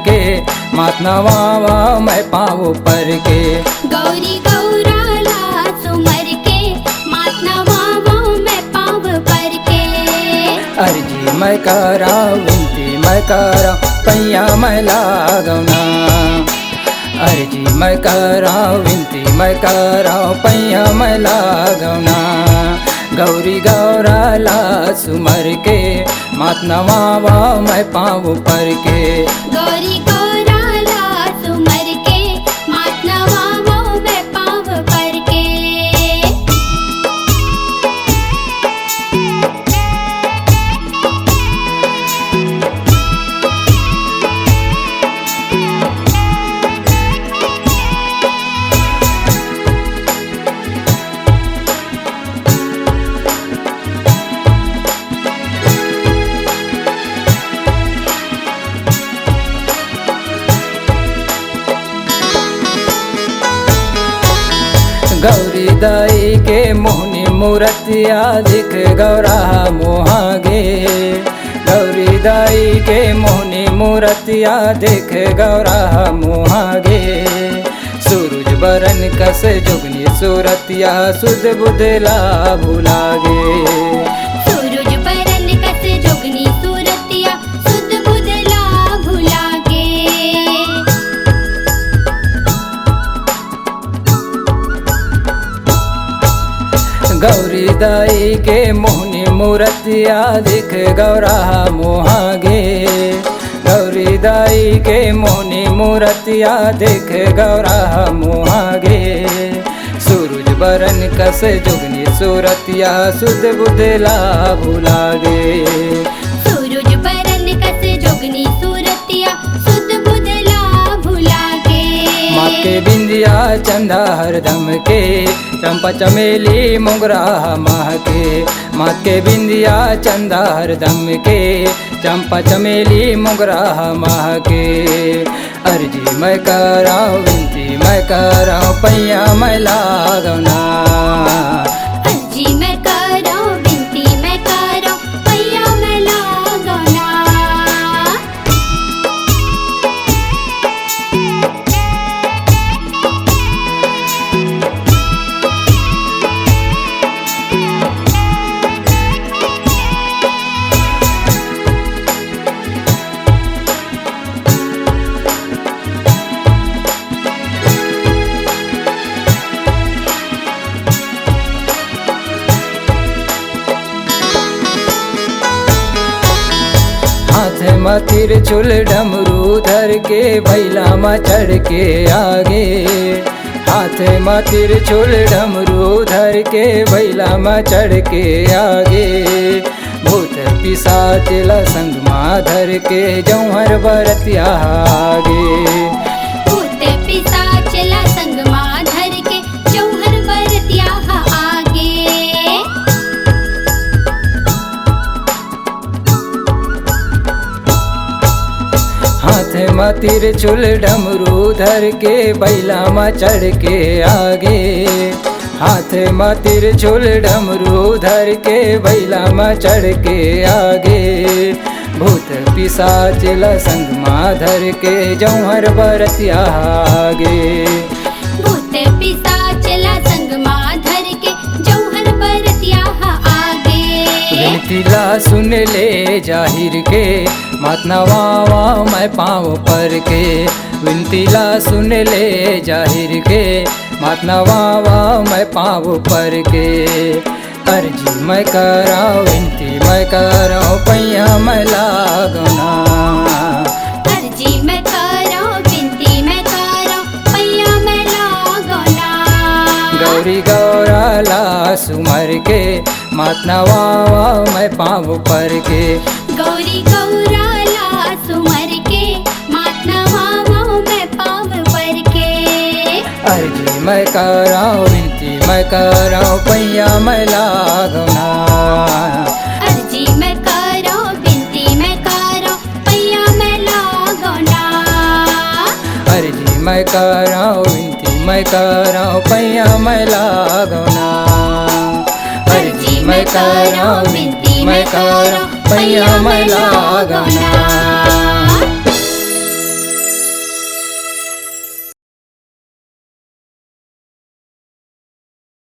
के मात नवावा मैं पाँव पर के। गौरी गौराला सुमर के मात नवावा मैं पाँव पर के। अर्जी मैं करा विनती मैं करा पैया मैं लागौना। अर्जी मैं करा विनती मैं करा पैया मैं लागौना। गौरी गौराला सुमर के मात नवावा मैं पाँव पर के। गौरी गौराला सुमर के मात नवावा मैं पाँव पर के। गौरी दाई के मोहनी मूर्तिया दिख गौरा मोहागे। गौरी दाई के मोहनी मूर्तिया दिख गौरा मोहागे। सूरज बरन कस जुगनी सूरतिया सुध बुधला भुलागे। सूरज बरन कस जोगनी सूरतिया सुध बुधला भुलागे। गौरी दाई के मोहनी मूर्तिया दिख गौरा मोहागे। गौरी दाई के मोहनी मूर्तिया दिख गौरा मोहागे। सूरज बरन कस जुगनी सूरतिया सुध बुधला भुलागे। सूरज बरन कस जोगनी सूरतिया सुध बुधला भुलागे। माँ के बिंदिया चंदा हरदम के चंपा चमेली मोगरा माह के। माँ के बिंदिया चंदा हरदम के चंपा चमेली मोगरा माह के। अर्जी मैं करा विनती मैं करा पैया मैं लागौना। अर्जी मैं करो विनती मैं करो पैया मैं लागौना। हाथ में तिरछुल डमरू धर के भैला में चढ़ के आगे। हाथ में तिरछुल डमरू धर के भैला में चढ़ के आगे। भूत पिशाच संग माँ धर के जौहर बरतिया आगे। भूत पिशाच संग माँ धर के जौहर बरतिया आगे। हाथ में तिरछुल डमरू धर के बैला में चढ़ के आगे। हाथ में तिरछुल डमरू धर के बैला में चढ़ के आगे। भूत पिशाच संग माँ धर के जौहर बरतिया आगे। भूत पिशाच संग माँ धर के जौहर बरतिया आगे। विनतीला सुन ले जाहिर के मात नवावा मैं पाँव पर के। विनतीला सुन ले जाहिर के मात नवावा मैं पाँव पर के। अर्जी मैं करा विनती मैं करा पैया मैं लागौना। अर्जी मैं करो विनती मैं करो पैया मैं लागौना। गौरी गौराला सुमर के मात नवावा मैं पाँव पर के। गौरी गौराला सुमर के मात नवावा मैं पाँव पर के। अर्जी मैं करा विनती मैं करा पैया मैं लागौना। अर्जी मैं करो विनती मैं करो पैया मैं लागौना। अर्जी मैं करा विनती मैं करा पैया मैं लागौना। अर्जी मैं करा विनती मैं करा पैया मैं लागौना।